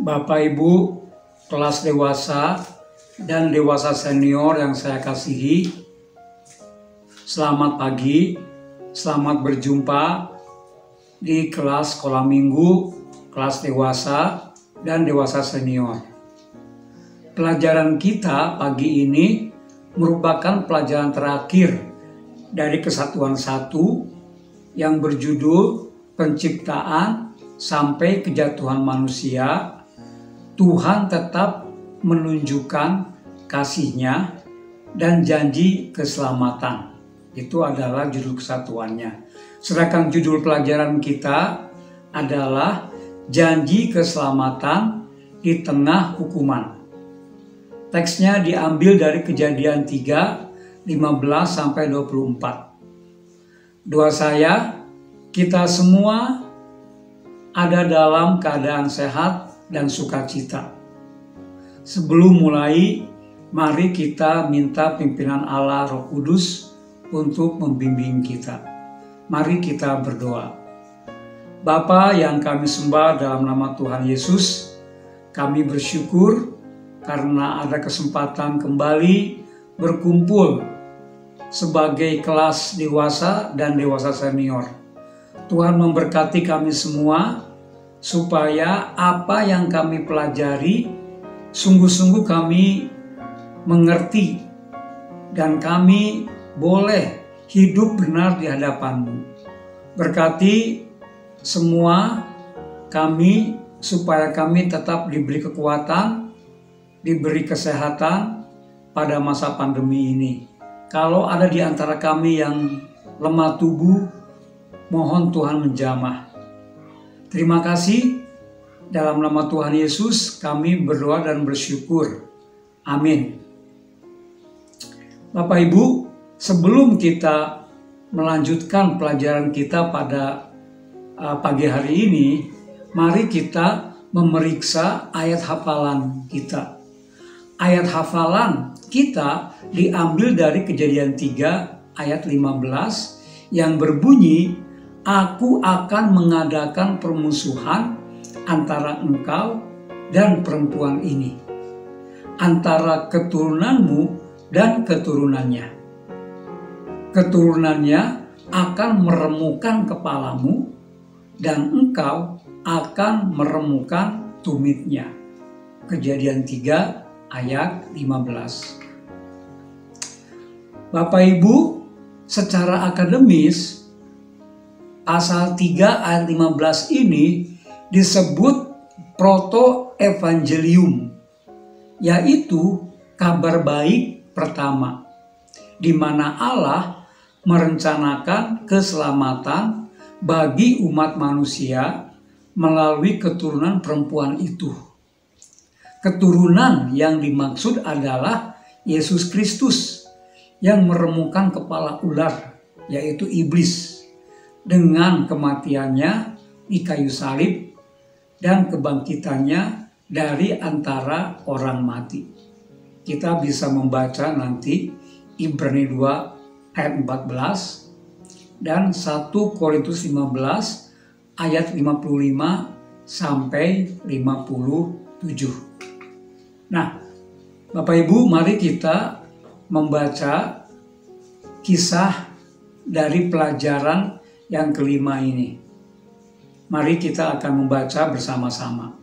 Bapak Ibu kelas dewasa dan dewasa senior yang saya kasihi, selamat pagi, selamat berjumpa di kelas sekolah minggu, kelas dewasa dan dewasa senior. Pelajaran kita pagi ini merupakan pelajaran terakhir dari Kesatuan 1 yang berjudul Penciptaan sampai Kejatuhan Manusia. Tuhan tetap menunjukkan kasih-Nya dan janji keselamatan. Itu adalah judul kesatuannya. Sedangkan judul pelajaran kita adalah janji keselamatan di tengah hukuman. Teksnya diambil dari Kejadian 3, 15-24. Doa saya, kita semua ada dalam keadaan sehat dan sukacita. Sebelum mulai, mari kita minta pimpinan Allah Roh Kudus untuk membimbing kita. Mari kita berdoa. Bapa yang kami sembah dalam nama Tuhan Yesus, kami bersyukur karena ada kesempatan kembali berkumpul sebagai kelas dewasa dan dewasa senior. Tuhan memberkati kami semua, supaya apa yang kami pelajari sungguh-sungguh kami mengerti dan kami boleh hidup benar di hadapan-Mu. Berkati semua kami supaya kami tetap diberi kekuatan, diberi kesehatan pada masa pandemi ini. Kalau ada di antara kami yang lemah tubuh, mohon Tuhan menjamah. Terima kasih, dalam nama Tuhan Yesus kami berdoa dan bersyukur. Amin. Bapak Ibu, sebelum kita melanjutkan pelajaran kita pada pagi hari ini, mari kita memeriksa ayat hafalan kita. Ayat hafalan kita diambil dari Kejadian 3 ayat 15 yang berbunyi, Aku akan mengadakan permusuhan antara engkau dan perempuan ini, antara keturunanmu dan keturunannya. Keturunannya akan meremukkan kepalamu dan engkau akan meremukkan tumitnya. Kejadian 3 ayat 15. Bapak Ibu, secara akademis pasal 3 ayat 15 ini disebut proto-evangelium, yaitu kabar baik pertama, di mana Allah merencanakan keselamatan bagi umat manusia melalui keturunan perempuan itu. Keturunan yang dimaksud adalah Yesus Kristus yang meremukkan kepala ular, yaitu iblis, dengan kematiannya di kayu salib dan kebangkitannya dari antara orang mati. Kita bisa membaca nanti Ibrani 2 ayat 14 dan 1 Korintus 15 ayat 55 sampai 57. Nah, Bapak Ibu, mari kita membaca kisah dari pelajaran yang kelima ini. Mari kita akan membaca bersama-sama.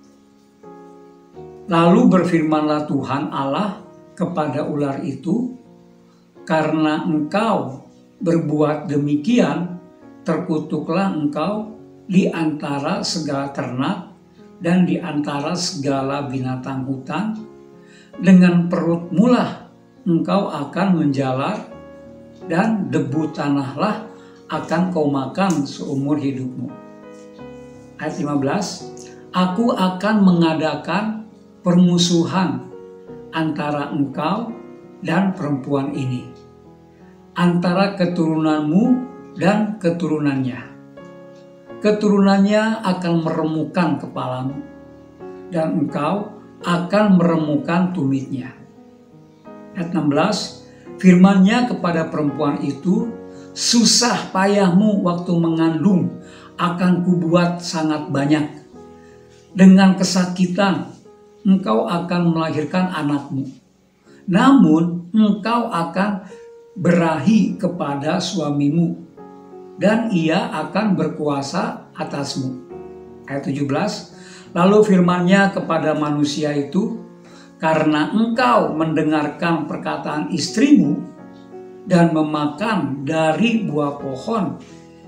Lalu berfirmanlah Tuhan Allah kepada ular itu, karena engkau berbuat demikian, terkutuklah engkau di antara segala ternak dan di antara segala binatang hutan. Dengan perutmu lah engkau akan menjalar, dan debu tanahlah akan kau makan seumur hidupmu. Ayat 15, Aku akan mengadakan permusuhan antara engkau dan perempuan ini, antara keturunanmu dan keturunannya. Keturunannya akan meremukkan kepalamu, dan engkau akan meremukkan tumitnya. Ayat 16, firman-Nya kepada perempuan itu, susah payahmu waktu mengandung akan kubuat sangat banyak. Dengan kesakitan engkau akan melahirkan anakmu. Namun engkau akan berahi kepada suamimu, dan ia akan berkuasa atasmu. Ayat 17, lalu firman-Nya kepada manusia itu, karena engkau mendengarkan perkataan istrimu dan memakan dari buah pohon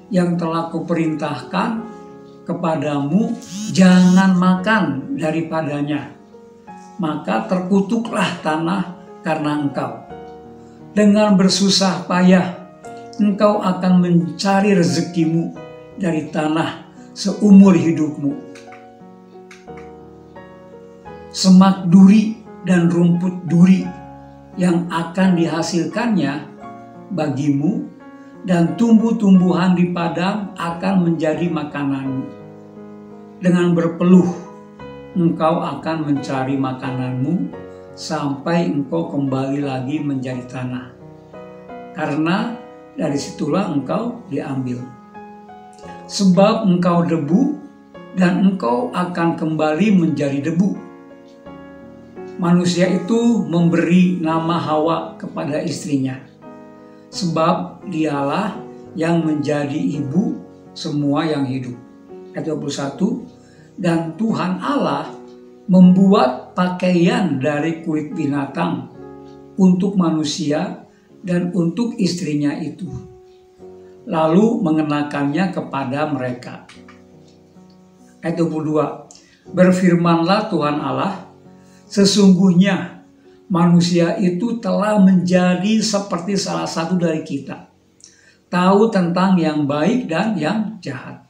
yang telah kuperintahkan kepadamu, jangan makan daripadanya, maka terkutuklah tanah karena engkau. Dengan bersusah payah engkau akan mencari rezekimu dari tanah seumur hidupmu. Semak duri dan rumput duri yang akan dihasilkannya bagimu, dan tumbuh-tumbuhan di padang akan menjadi makananmu. Dengan berpeluh engkau akan mencari makananmu sampai engkau kembali lagi menjadi tanah, karena dari situlah engkau diambil. Sebab engkau debu, dan engkau akan kembali menjadi debu. Manusia itu memberi nama Hawa kepada istrinya, sebab dialah yang menjadi ibu semua yang hidup. Ayat 21, dan Tuhan Allah membuat pakaian dari kulit binatang untuk manusia dan untuk istrinya itu, lalu mengenakannya kepada mereka. Ayat 22, berfirmanlah Tuhan Allah, sesungguhnya manusia itu telah menjadi seperti salah satu dari kita, tahu tentang yang baik dan yang jahat.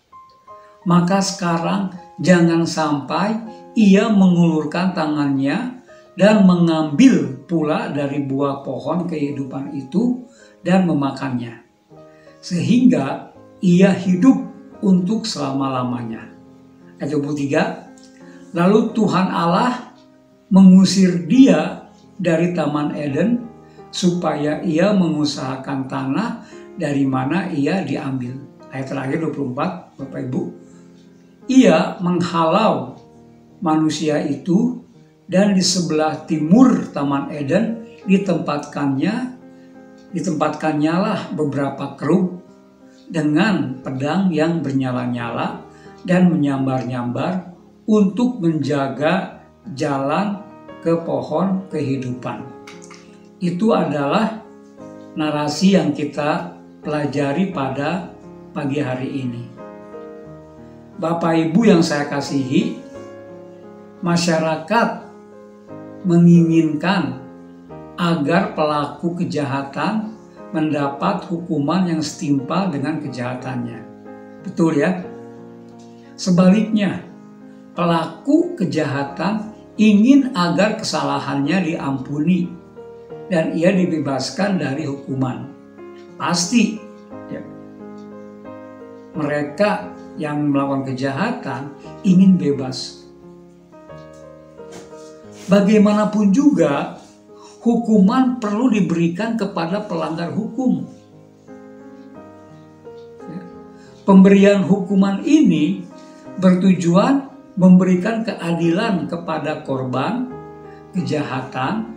Maka sekarang jangan sampai ia mengulurkan tangannya dan mengambil pula dari buah pohon kehidupan itu dan memakannya, sehingga ia hidup untuk selama-lamanya. Ayat 23, lalu Tuhan Allah mengusir dia dari Taman Eden supaya ia mengusahakan tanah dari mana ia diambil. Ayat terakhir 24, Bapak Ibu. Ia menghalau manusia itu, dan di sebelah timur Taman Eden ditempatkannya lah beberapa kerub dengan pedang yang bernyala-nyala dan menyambar-nyambar untuk menjaga jalan ke pohon kehidupan. Itu adalah narasi yang kita pelajari pada pagi hari ini. Bapak Ibu yang saya kasihi, masyarakat menginginkan agar pelaku kejahatan mendapat hukuman yang setimpal dengan kejahatannya. Betul ya? Sebaliknya, pelaku kejahatan ingin agar kesalahannya diampuni dan ia dibebaskan dari hukuman. Pasti ya, mereka yang melakukan kejahatan ingin bebas. Bagaimanapun juga, hukuman perlu diberikan kepada pelanggar hukum. Ya. Pemberian hukuman ini bertujuan memberikan keadilan kepada korban kejahatan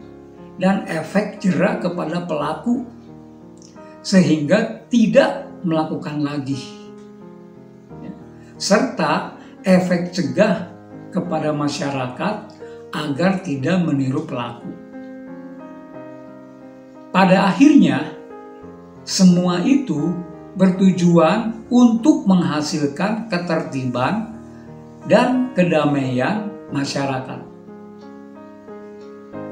dan efek jera kepada pelaku, sehingga tidak melakukan lagi, serta efek cegah kepada masyarakat agar tidak meniru pelaku. Pada akhirnya, semua itu bertujuan untuk menghasilkan ketertiban dan kedamaian masyarakat.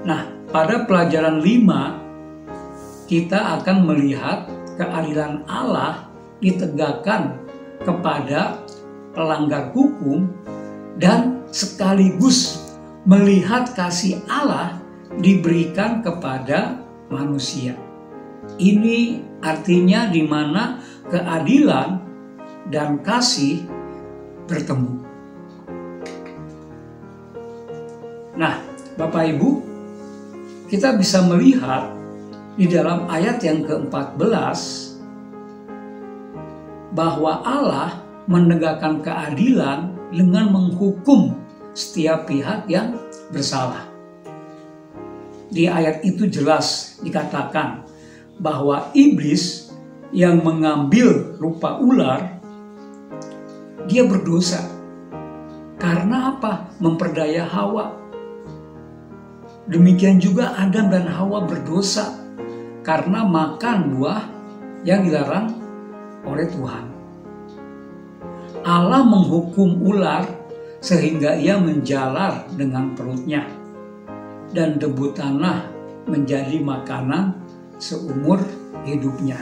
Nah, pada pelajaran 5 kita akan melihat keadilan Allah ditegakkan kepada pelanggar hukum dan sekaligus melihat kasih Allah diberikan kepada manusia. Ini artinya di mana keadilan dan kasih bertemu. Nah, Bapak Ibu, kita bisa melihat di dalam ayat yang ke-14 bahwa Allah menegakkan keadilan dengan menghukum setiap pihak yang bersalah. Di ayat itu jelas dikatakan bahwa iblis yang mengambil rupa ular, dia berdosa. Karena apa? Memperdaya Hawa. Demikian juga Adam dan Hawa berdosa karena makan buah yang dilarang oleh Tuhan. Allah menghukum ular sehingga ia menjalar dengan perutnya, dan debu tanah menjadi makanan seumur hidupnya.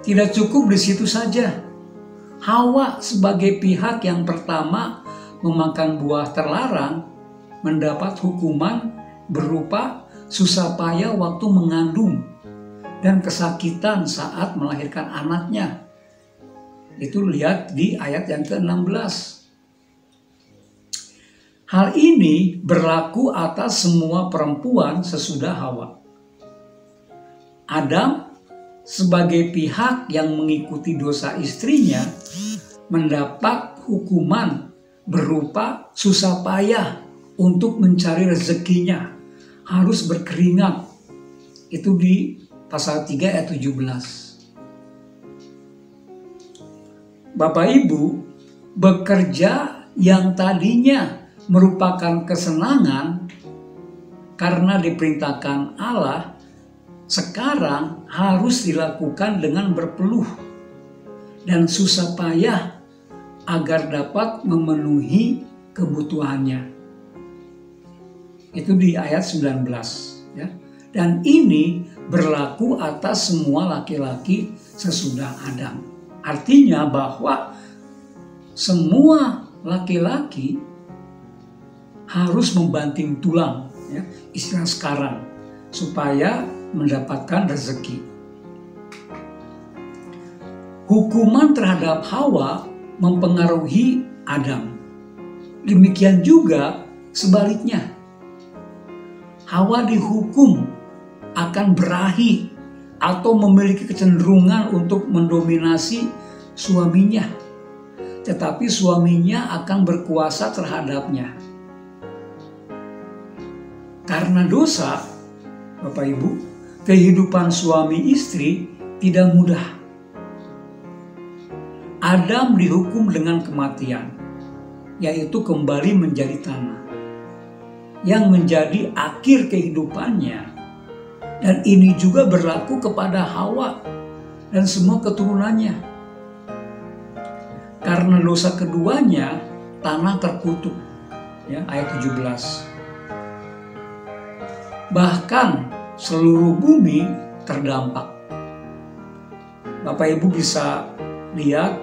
Tidak cukup di situ saja. Hawa sebagai pihak yang pertama memakan buah terlarang mendapat hukuman berupa susah payah waktu mengandung dan kesakitan saat melahirkan anaknya. Itu lihat di ayat yang ke-16. Hal ini berlaku atas semua perempuan sesudah Hawa. Adam sebagai pihak yang mengikuti dosa istrinya mendapat hukuman berupa susah payah untuk mencari rezekinya, harus berkeringat. Itu di pasal 3 ayat 17. Bapak Ibu, bekerja yang tadinya merupakan kesenangan karena diperintahkan Allah, sekarang harus dilakukan dengan berpeluh dan susah payah agar dapat memenuhi kebutuhannya. Itu di ayat 19, ya. Dan ini berlaku atas semua laki-laki sesudah Adam. Artinya bahwa semua laki-laki harus membanting tulang, ya, istilah sekarang, supaya mendapatkan rezeki. Hukuman terhadap Hawa mempengaruhi Adam. Demikian juga sebaliknya. Hawa dihukum akan berahi atau memiliki kecenderungan untuk mendominasi suaminya, tetapi suaminya akan berkuasa terhadapnya. Karena dosa, Bapak Ibu, kehidupan suami istri tidak mudah. Adam dihukum dengan kematian, yaitu kembali menjadi tanah, yang menjadi akhir kehidupannya. Dan ini juga berlaku kepada Hawa dan semua keturunannya. Karena dosa keduanya, tanah terkutuk, ya, ayat 17. Bahkan seluruh bumi terdampak. Bapak Ibu bisa lihat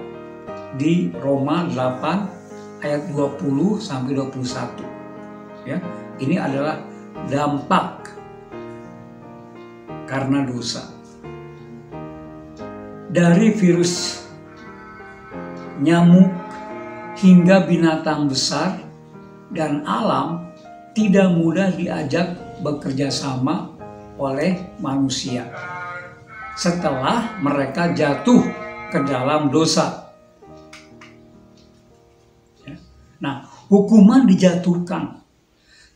di Roma 8 ayat 20 sampai 21. Ya, ini adalah dampak karena dosa. Dari virus, nyamuk hingga binatang besar dan alam tidak mudah diajak bekerja sama oleh manusia setelah mereka jatuh ke dalam dosa. Nah, hukuman dijatuhkan,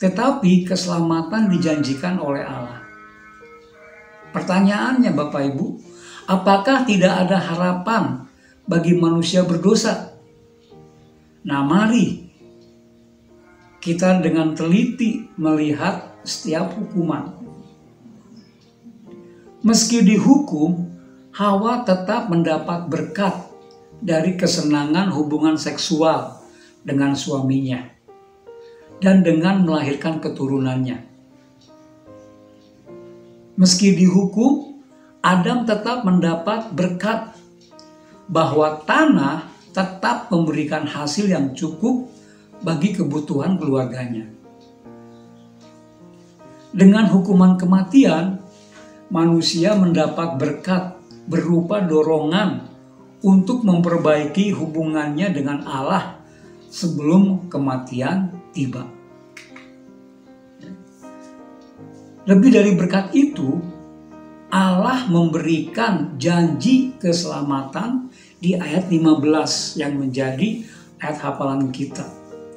tetapi keselamatan dijanjikan oleh Allah. Pertanyaannya Bapak Ibu, apakah tidak ada harapan bagi manusia berdosa? Nah, mari kita dengan teliti melihat setiap hukuman. Meski dihukum, Hawa tetap mendapat berkat dari kesenangan hubungan seksual dengan suaminya dan dengan melahirkan keturunannya. Meski dihukum, Adam tetap mendapat berkat bahwa tanah tetap memberikan hasil yang cukup bagi kebutuhan keluarganya. Dengan hukuman kematian, manusia mendapat berkat berupa dorongan untuk memperbaiki hubungannya dengan Allah sebelum kematian tiba. Lebih dari berkat itu, Allah memberikan janji keselamatan di ayat 15 yang menjadi ayat hafalan kita.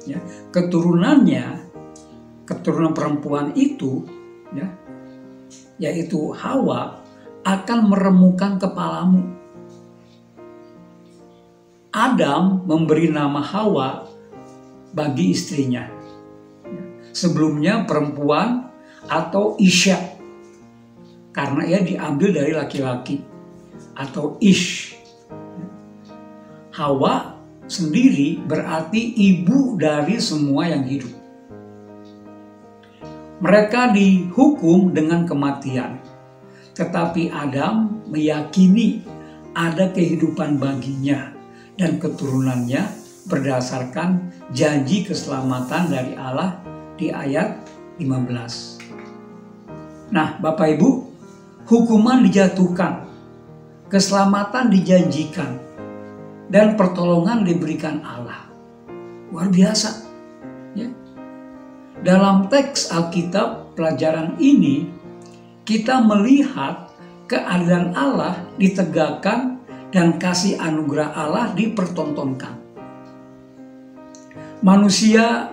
Ya, keturunannya keturunan perempuan itu, ya, yaitu Hawa, akan meremukkan kepalamu. Adam memberi nama Hawa bagi istrinya. Sebelumnya perempuan atau Isya, karena ia diambil dari laki-laki, atau Ish. Hawa sendiri berarti ibu dari semua yang hidup. Mereka dihukum dengan kematian, tetapi Adam meyakini ada kehidupan baginya dan keturunannya berdasarkan janji keselamatan dari Allah di ayat 15. Nah, Bapak Ibu, hukuman dijatuhkan, keselamatan dijanjikan, dan pertolongan diberikan Allah. Luar biasa. Ya. Dalam teks Alkitab pelajaran ini, kita melihat keadilan Allah ditegakkan dan kasih anugerah Allah dipertontonkan. Manusia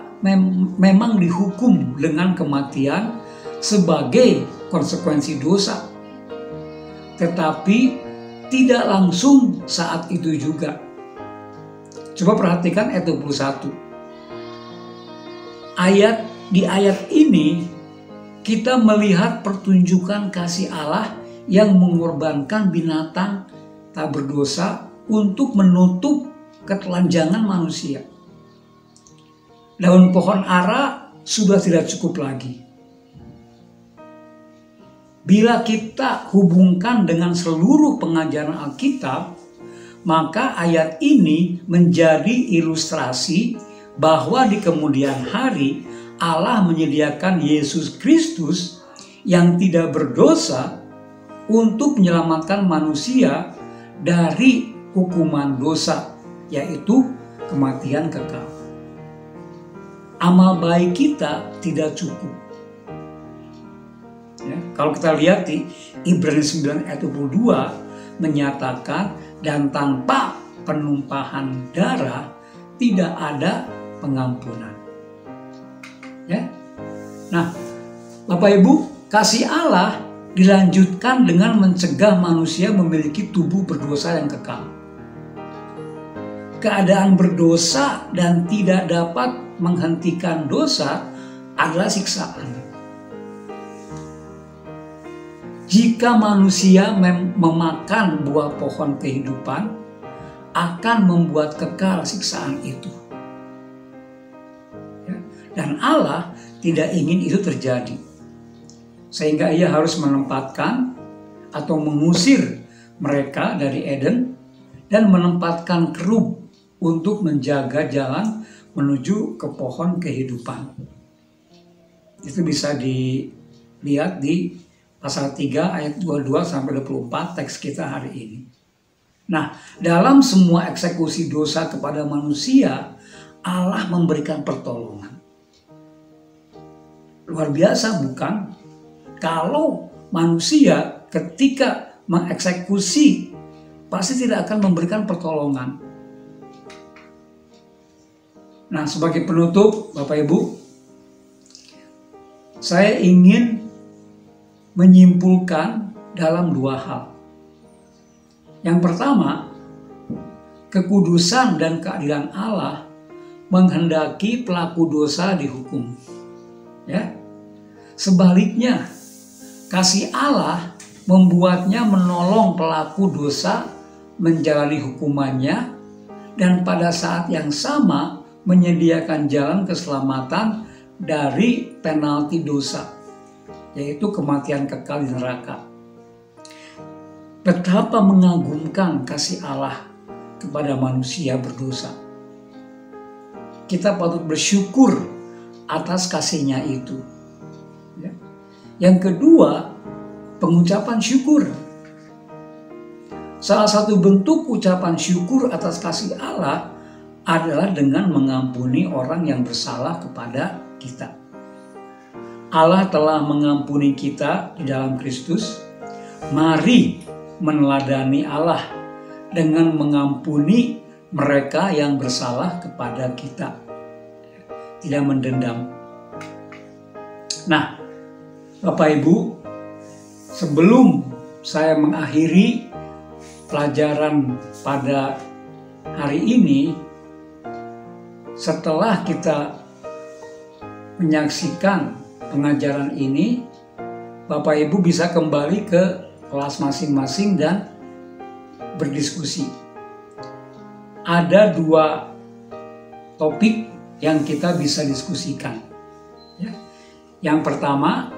memang dihukum dengan kematian sebagai konsekuensi dosa, tetapi tidak langsung saat itu juga. Coba perhatikan ayat 21. Di ayat ini kita melihat pertunjukan kasih Allah yang mengorbankan binatang tak berdosa untuk menutup ketelanjangan manusia. Daun pohon ara sudah tidak cukup lagi. Bila kita hubungkan dengan seluruh pengajaran Alkitab, maka ayat ini menjadi ilustrasi bahwa di kemudian hari Allah menyediakan Yesus Kristus yang tidak berdosa untuk menyelamatkan manusia dari hukuman dosa, yaitu kematian kekal. Amal baik kita tidak cukup. Ya, kalau kita lihat di Ibrani 9 ayat 22 menyatakan, dan tanpa penumpahan darah tidak ada pengampunan. Ya. Nah, Bapak Ibu, kasih Allah dilanjutkan dengan mencegah manusia memiliki tubuh berdosa yang kekal. Keadaan berdosa dan tidak dapat menghentikan dosa adalah siksaan. Jika manusia memakan buah pohon kehidupan, akan membuat kekal siksaan itu. Ya, dan Allah tidak ingin itu terjadi. Sehingga ia harus menempatkan atau mengusir mereka dari Eden dan menempatkan kerub untuk menjaga jalan menuju ke pohon kehidupan. Itu bisa dilihat di pasal 3 ayat 22 sampai 24 teks kita hari ini. Nah, dalam semua eksekusi dosa kepada manusia, Allah memberikan pertolongan. Luar biasa bukan? Kalau manusia ketika mengeksekusi pasti tidak akan memberikan pertolongan. Nah, sebagai penutup, Bapak Ibu, saya ingin menyimpulkan dalam dua hal. Yang pertama, kekudusan dan keadilan Allah menghendaki pelaku dosa dihukum. Ya. Sebaliknya, kasih Allah membuatnya menolong pelaku dosa menjalani hukumannya dan pada saat yang sama menyediakan jalan keselamatan dari penalti dosa, yaitu kematian kekal di neraka. Betapa mengagumkan kasih Allah kepada manusia berdosa. Kita patut bersyukur atas kasih-Nya itu. Ya. Yang kedua, pengucapan syukur. Salah satu bentuk ucapan syukur atas kasih Allah adalah dengan mengampuni orang yang bersalah kepada kita. Allah telah mengampuni kita di dalam Kristus. Mari meneladani Allah dengan mengampuni mereka yang bersalah kepada kita. Tidak mendendam. Nah, Bapak Ibu, sebelum saya mengakhiri pelajaran pada hari ini, setelah kita menyaksikan pengajaran ini, Bapak Ibu bisa kembali ke kelas masing-masing dan berdiskusi. Ada 2 topik yang kita bisa diskusikan. Yang pertama,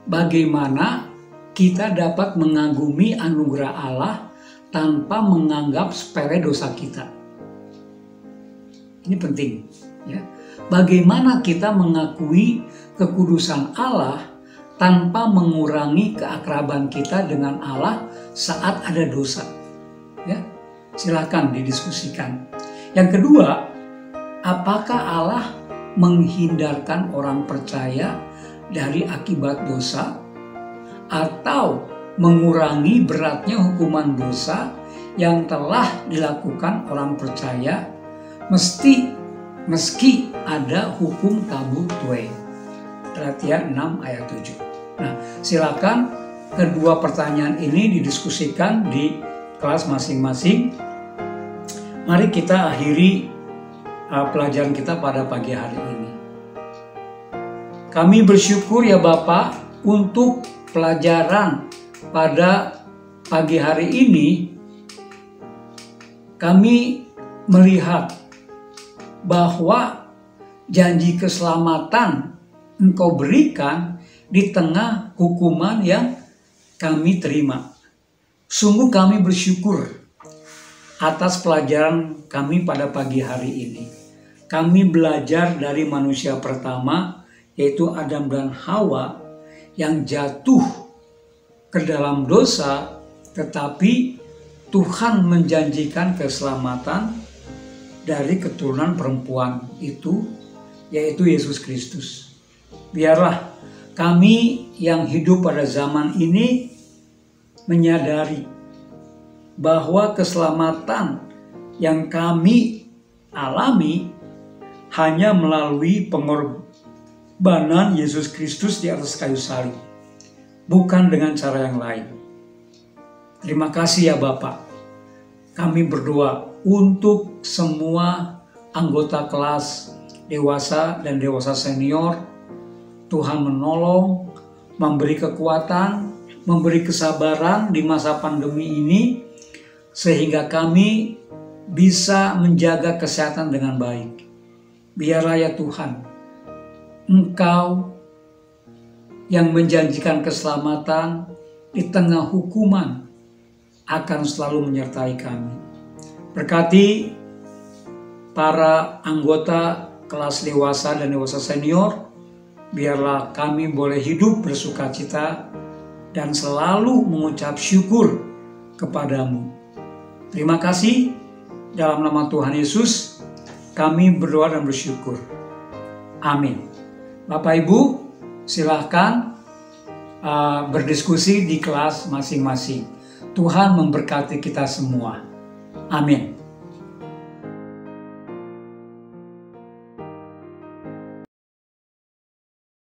bagaimana kita dapat mengagumi anugerah Allah tanpa menganggap sepele dosa kita. Ini penting, ya. Bagaimana kita mengakui kekudusan Allah tanpa mengurangi keakraban kita dengan Allah saat ada dosa. Ya, silakan didiskusikan. Yang kedua, apakah Allah menghindarkan orang percaya dari akibat dosa atau mengurangi beratnya hukuman dosa yang telah dilakukan orang percaya meski ada hukum tabu tuae. Galatia 6 ayat 7. Nah, silakan kedua pertanyaan ini didiskusikan di kelas masing-masing. Mari kita akhiri pelajaran kita pada pagi hari ini. Kami bersyukur ya Bapak untuk pelajaran pada pagi hari ini. Kami melihat bahwa janji keselamatan Engkau berikan di tengah hukuman yang kami terima. Sungguh kami bersyukur atas pelajaran kami pada pagi hari ini. Kami belajar dari manusia pertama, yaitu Adam dan Hawa, yang jatuh ke dalam dosa, tetapi Tuhan menjanjikan keselamatan dari keturunan perempuan itu, yaitu Yesus Kristus. Biarlah kami yang hidup pada zaman ini menyadari bahwa keselamatan yang kami alami hanya melalui pengorbanan Yesus Kristus di atas kayu salib, bukan dengan cara yang lain. Terima kasih ya Bapak. Kami berdoa untuk semua anggota kelas dewasa dan dewasa senior. Tuhan menolong, memberi kekuatan, memberi kesabaran di masa pandemi ini, sehingga kami bisa menjaga kesehatan dengan baik. Biarlah ya Tuhan, Engkau yang menjanjikan keselamatan di tengah hukuman akan selalu menyertai kami. Berkati para anggota kelas dewasa dan dewasa senior, biarlah kami boleh hidup bersukacita dan selalu mengucap syukur kepadamu. Terima kasih, dalam nama Tuhan Yesus kami berdoa dan bersyukur. Amin. Bapak Ibu, silahkan berdiskusi di kelas masing-masing. Tuhan memberkati kita semua. Amin.